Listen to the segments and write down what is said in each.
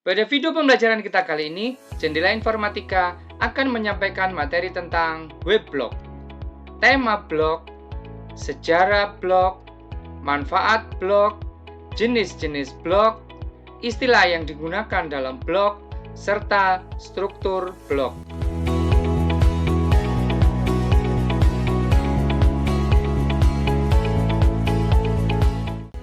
Pada video pembelajaran kita kali ini, Jendela Informatika akan menyampaikan materi tentang web blog, tema blog, sejarah blog, manfaat blog, jenis-jenis blog, istilah yang digunakan dalam blog, serta struktur blog.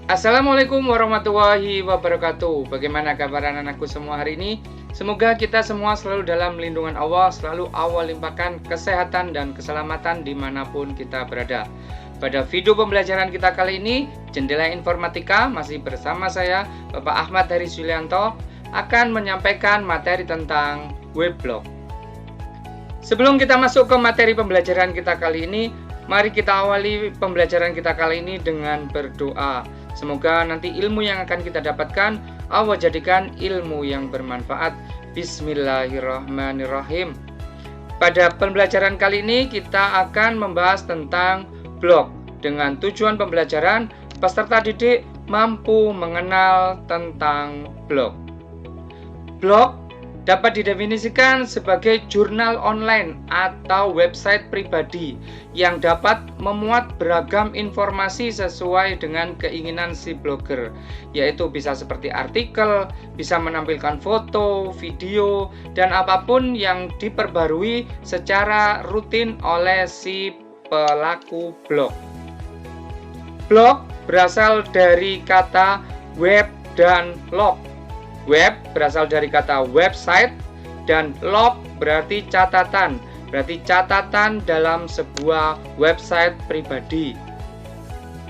Assalamualaikum warahmatullahi wabarakatuh. Bagaimana kabar anak-anakku semua hari ini? Semoga kita semua selalu dalam lindungan Allah, selalu Allah limpahkan kesehatan dan keselamatan dimanapun kita berada. Pada video pembelajaran kita kali ini, Jendela Informatika masih bersama saya, Bapak Ahmad Haris Yulianto, akan menyampaikan materi tentang web blog. Sebelum kita masuk ke materi pembelajaran kita kali ini, mari kita awali pembelajaran kita kali ini dengan berdoa. Semoga nanti ilmu yang akan kita dapatkan Allah jadikan ilmu yang bermanfaat. Bismillahirrahmanirrahim. Pada pembelajaran kali ini kita akan membahas tentang blog. Dengan tujuan pembelajaran, peserta didik mampu mengenal tentang blog. Blog dapat didefinisikan sebagai jurnal online atau website pribadi yang dapat memuat beragam informasi sesuai dengan keinginan si blogger, yaitu bisa seperti artikel, bisa menampilkan foto, video, dan apapun yang diperbarui secara rutin oleh si pelaku blog. Blog berasal dari kata web dan log. Web berasal dari kata website dan log berarti catatan. Berarti catatan dalam sebuah website pribadi.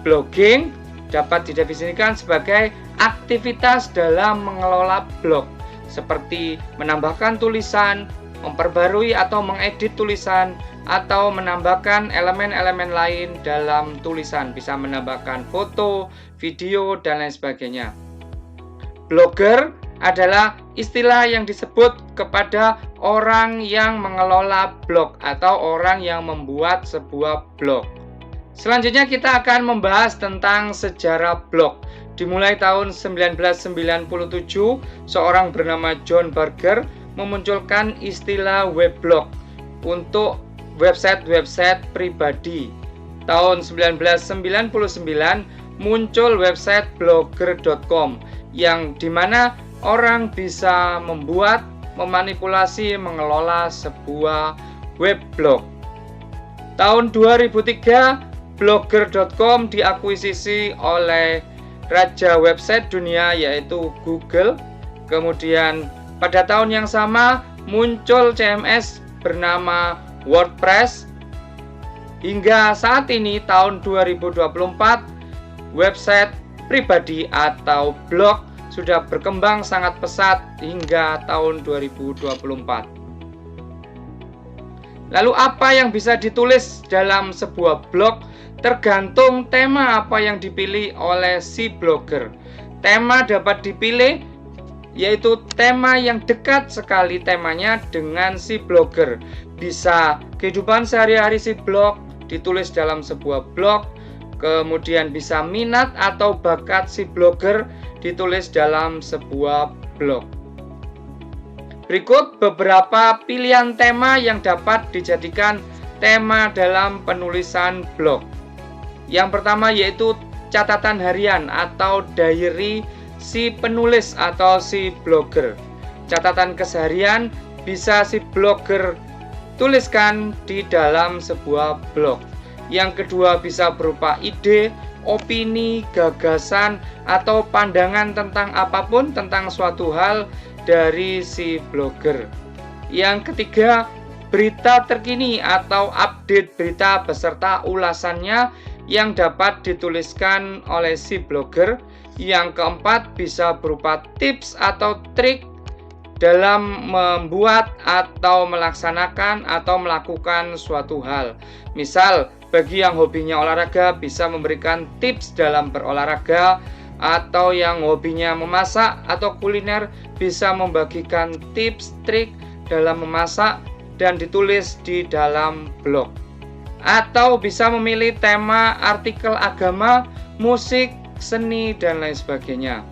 Blogging dapat didefinisikan sebagai aktivitas dalam mengelola blog, seperti menambahkan tulisan, memperbarui atau mengedit tulisan, atau menambahkan elemen-elemen lain dalam tulisan, bisa menambahkan foto, video, dan lain sebagainya. Blogger adalah istilah yang disebut kepada orang yang mengelola blog atau orang yang membuat sebuah blog. Selanjutnya kita akan membahas tentang sejarah blog. Dimulai tahun 1997, seorang bernama John Berger memunculkan istilah weblog untuk website-website pribadi. Tahun 1999 muncul website blogger.com yang dimana orang bisa membuat, memanipulasi, mengelola sebuah web blog. Tahun 2003, blogger.com diakuisisi oleh raja website dunia yaitu Google. Kemudian pada tahun yang sama muncul CMS bernama WordPress. Hingga saat ini tahun 2024, website pribadi atau blog sudah berkembang sangat pesat hingga tahun 2024. Lalu apa yang bisa ditulis dalam sebuah blog tergantung tema apa yang dipilih oleh si blogger. Tema dapat dipilih yaitu tema yang dekat sekali temanya dengan si blogger. Bisa kehidupan sehari-hari si blog ditulis dalam sebuah blog, kemudian bisa minat atau bakat si blogger ditulis dalam sebuah blog. Berikut beberapa pilihan tema yang dapat dijadikan tema dalam penulisan blog. Yang pertama yaitu catatan harian atau diary si penulis atau si blogger. Catatan keseharian bisa si blogger tuliskan di dalam sebuah blog. Yang kedua bisa berupa ide, opini, gagasan, atau pandangan tentang apapun tentang suatu hal dari si blogger. Yang ketiga, berita terkini atau update berita beserta ulasannya yang dapat dituliskan oleh si blogger. Yang keempat, bisa berupa tips atau trik dalam membuat atau melaksanakan atau melakukan suatu hal. Misal, bagi yang hobinya olahraga bisa memberikan tips dalam berolahraga, atau yang hobinya memasak atau kuliner bisa membagikan tips trik dalam memasak dan ditulis di dalam blog. Atau bisa memilih tema artikel agama, musik, seni, dan lain sebagainya.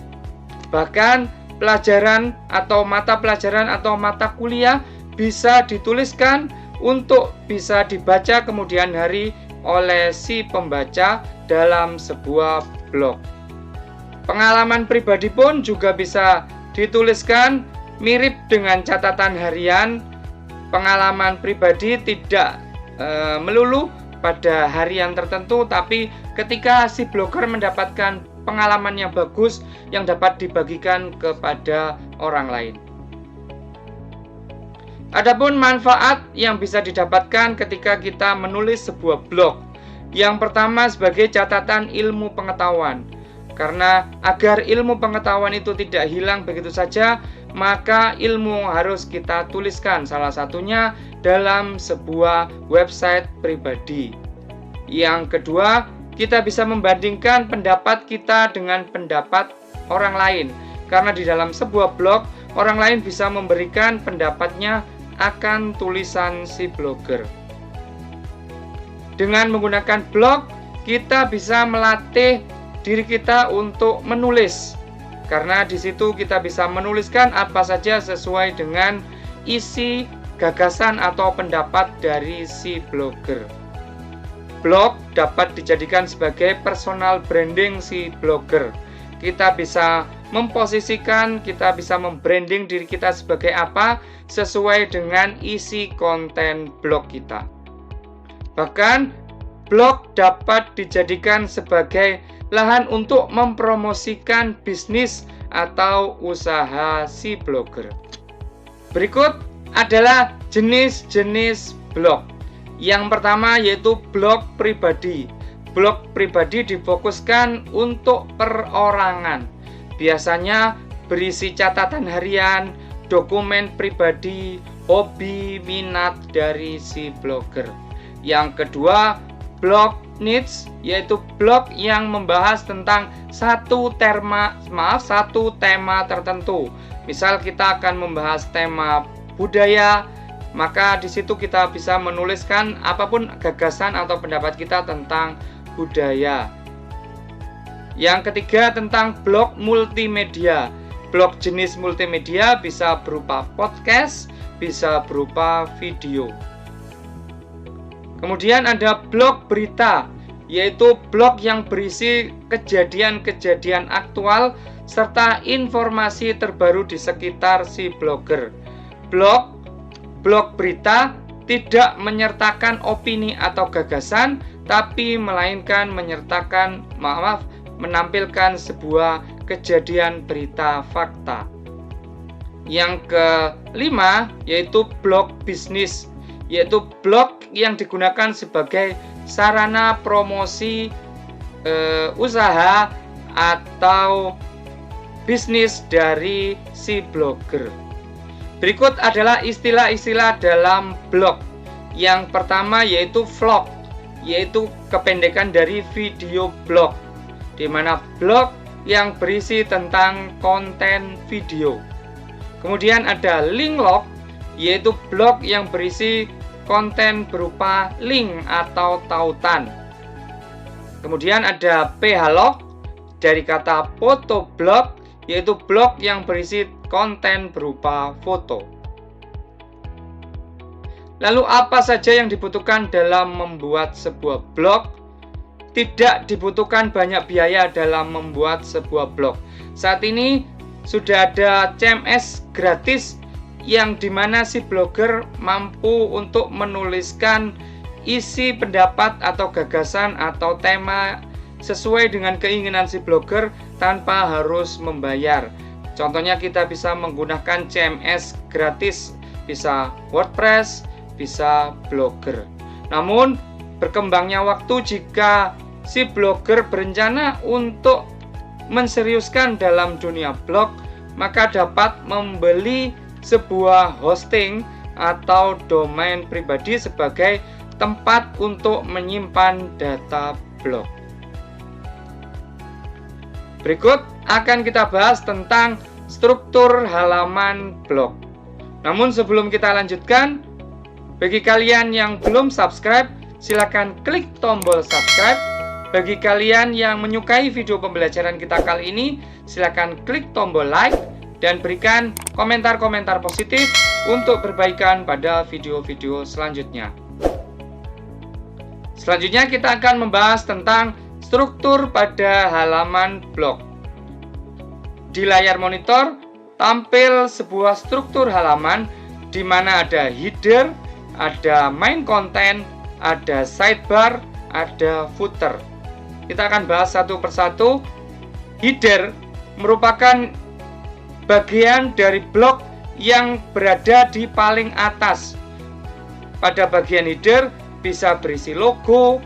Bahkan pelajaran atau mata pelajaran atau mata kuliah bisa dituliskan untuk bisa dibaca kemudian hari oleh si pembaca dalam sebuah blog. Pengalaman pribadi pun juga bisa dituliskan mirip dengan catatan harian. Pengalaman pribadi tidak melulu pada harian tertentu, tapi ketika si blogger mendapatkan pengalaman yang bagus yang dapat dibagikan kepada orang lain. Adapun manfaat yang bisa didapatkan ketika kita menulis sebuah blog. Yang pertama sebagai catatan ilmu pengetahuan. Karena agar ilmu pengetahuan itu tidak hilang begitu saja, maka ilmu harus kita tuliskan, salah satunya dalam sebuah website pribadi. Yang kedua, kita bisa membandingkan pendapat kita dengan pendapat orang lain. Karena di dalam sebuah blog, orang lain bisa memberikan pendapatnya akan tulisan si blogger. Dengan menggunakan blog, kita bisa melatih diri kita untuk menulis. Karena di situ kita bisa menuliskan apa saja sesuai dengan isi gagasan atau pendapat dari si blogger. Blog dapat dijadikan sebagai personal branding si blogger. Kita bisa memposisikan, kita bisa membranding diri kita sebagai apa sesuai dengan isi konten blog kita. Bahkan blog dapat dijadikan sebagai lahan untuk mempromosikan bisnis atau usaha si blogger. Berikut adalah jenis-jenis blog. Yang pertama yaitu blog pribadi. Blog pribadi difokuskan untuk perorangan. Biasanya berisi catatan harian, dokumen pribadi, hobi, minat dari si blogger. Yang kedua, blog niche, yaitu blog yang membahas tentang satu tema tertentu. Misal kita akan membahas tema budaya, maka di situ kita bisa menuliskan apapun gagasan atau pendapat kita tentang budaya. Yang ketiga tentang blog multimedia. Blog jenis multimedia bisa berupa podcast, bisa berupa video. Kemudian ada blog berita, yaitu blog yang berisi kejadian-kejadian aktual serta informasi terbaru di sekitar si blogger. Blog berita tidak menyertakan opini atau gagasan, tapi melainkan menampilkan sebuah kejadian berita fakta. Yang kelima yaitu blog bisnis, yaitu blog yang digunakan sebagai sarana promosi usaha atau bisnis dari si blogger. Berikut adalah istilah-istilah dalam blog. Yang pertama yaitu vlog, yaitu kependekan dari video blog, di mana blog yang berisi tentang konten video. Kemudian ada link log, yaitu blog yang berisi konten berupa link atau tautan. Kemudian ada PH log dari kata foto blog, yaitu blog yang berisi konten berupa foto. Lalu apa saja yang dibutuhkan dalam membuat sebuah blog? Tidak dibutuhkan banyak biaya dalam membuat sebuah blog. Saat ini sudah ada CMS gratis yang dimana si blogger mampu untuk menuliskan isi pendapat atau gagasan atau tema sesuai dengan keinginan si blogger tanpa harus membayar. Contohnya kita bisa menggunakan CMS gratis, bisa WordPress, bisa Blogger. Namun berkembangnya waktu, jika si blogger berencana untuk menseriuskan dalam dunia blog, maka dapat membeli sebuah hosting atau domain pribadi sebagai tempat untuk menyimpan data blog. Berikut akan kita bahas tentang struktur halaman blog. Namun sebelum kita lanjutkan, bagi kalian yang belum subscribe, silakan klik tombol subscribe. Bagi kalian yang menyukai video pembelajaran kita kali ini, silakan klik tombol like. dan berikan komentar-komentar positif untuk perbaikan pada video-video selanjutnya. Selanjutnya kita akan membahas tentang struktur pada halaman blog. Di layar monitor tampil sebuah struktur halaman di mana ada header, ada main content, ada sidebar, ada footer. Kita akan bahas satu persatu. Header merupakan bagian dari blog yang berada di paling atas. Pada bagian header bisa berisi logo,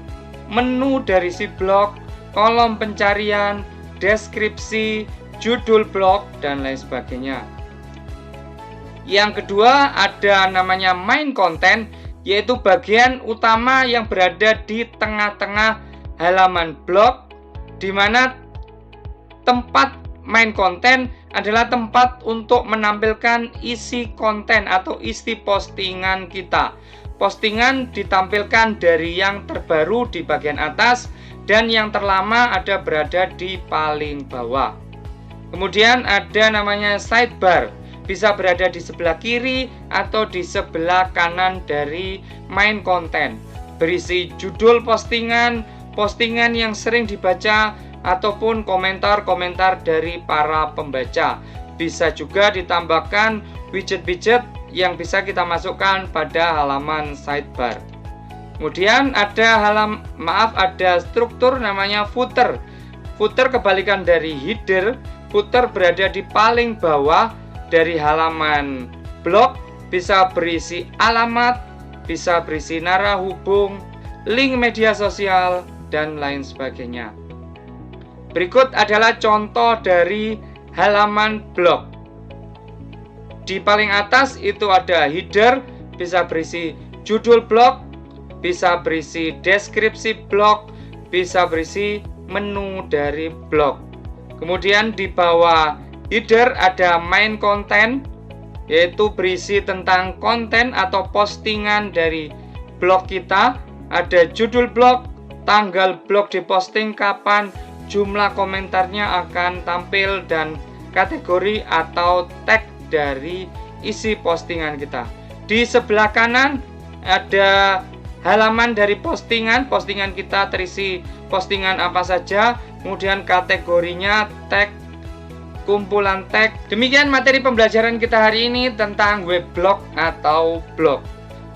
menu dari si blog, kolom pencarian, deskripsi, judul blog, dan lain sebagainya. Yang kedua ada namanya main content, yaitu bagian utama yang berada di tengah-tengah halaman blog, di mana tempat main content adalah tempat untuk menampilkan isi konten atau isi postingan kita. Postingan ditampilkan dari yang terbaru di bagian atas dan yang terlama ada berada di paling bawah. Kemudian ada namanya sidebar, bisa berada di sebelah kiri atau di sebelah kanan dari main content. Berisi judul postingan, postingan yang sering dibaca, ataupun komentar-komentar dari para pembaca. Bisa juga ditambahkan widget-widget yang bisa kita masukkan pada halaman sidebar. Kemudian ada struktur namanya footer. Footer kebalikan dari header. Footer berada di paling bawah dari halaman blog, bisa berisi alamat, bisa berisi narah hubung, link media sosial, dan lain sebagainya. Berikut adalah contoh dari halaman blog. Di paling atas itu ada header, bisa berisi judul blog, bisa berisi deskripsi blog, bisa berisi menu dari blog. Kemudian di bawah header ada main content, yaitu berisi tentang konten atau postingan dari blog kita. Ada judul blog, tanggal blog diposting kapan, jumlah komentarnya akan tampil, dan kategori atau tag dari isi postingan kita. Di sebelah kanan ada halaman dari postingan kita terisi postingan apa saja, kemudian kategorinya, tag, kumpulan tag. Demikian materi pembelajaran kita hari ini tentang weblog atau blog.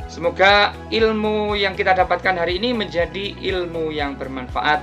Semoga ilmu yang kita dapatkan hari ini menjadi ilmu yang bermanfaat.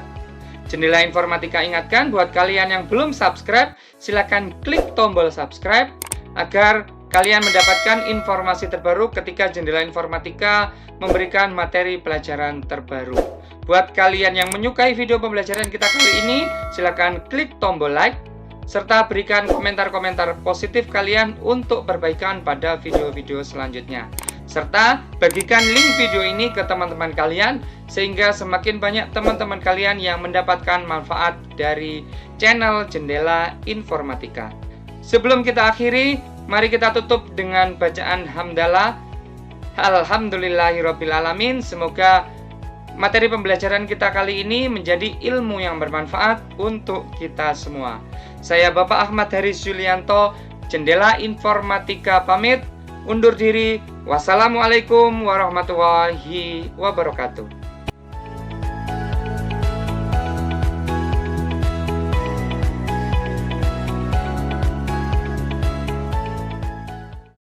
Jendela Informatika ingatkan buat kalian yang belum subscribe, silakan klik tombol subscribe agar kalian mendapatkan informasi terbaru ketika Jendela Informatika memberikan materi pelajaran terbaru. Buat kalian yang menyukai video pembelajaran kita kali ini, silakan klik tombol like serta berikan komentar-komentar positif kalian untuk perbaikan pada video-video selanjutnya. Serta bagikan link video ini ke teman-teman kalian sehingga semakin banyak teman-teman kalian yang mendapatkan manfaat dari channel Jendela Informatika. Sebelum kita akhiri, mari kita tutup dengan bacaan hamdalah. Alhamdulillahirrabbilalamin. Semoga materi pembelajaran kita kali ini menjadi ilmu yang bermanfaat untuk kita semua. Saya Bapak Ahmad Haris Yulianto, Jendela Informatika pamit undur diri. Wassalamualaikum warahmatullahi wabarakatuh.